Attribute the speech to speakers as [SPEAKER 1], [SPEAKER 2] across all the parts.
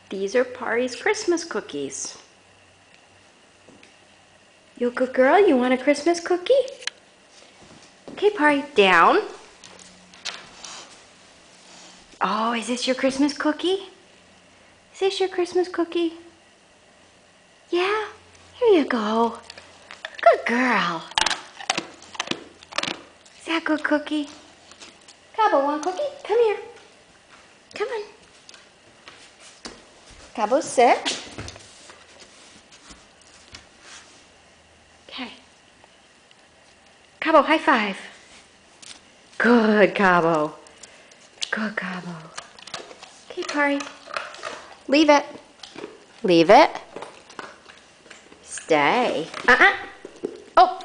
[SPEAKER 1] These are Pari's Christmas cookies. You a good girl? You want a Christmas cookie? Okay, Pari, down. Oh, is this your Christmas cookie? Is this your Christmas cookie? Yeah? Here you go. Good girl. Is that a good cookie? Cabo, want a cookie? Come here. Come on. Cabo, sit. Okay. Cabo, high five. Good, Cabo. Good, Cabo. Okay, Pari. Leave it. Leave it. Stay. Oh,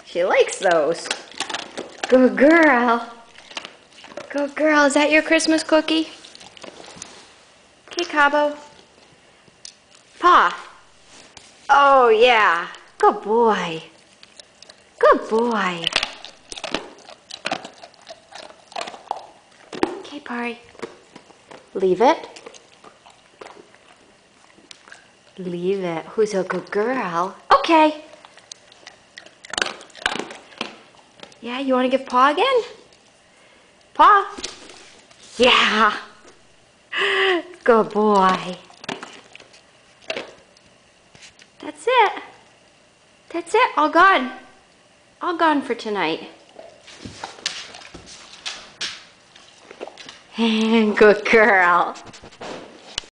[SPEAKER 1] she likes those. Good girl. Good girl. Is that your Christmas cookie? Okay, Cabo. Paw. Oh, yeah. Good boy. Good boy. Okay, Pari. Leave it. Leave it. Who's a good girl? Okay. Yeah, you want to give Paw again? Paw. Yeah. Good boy. That's it. That's it. All gone. All gone for tonight. Good girl.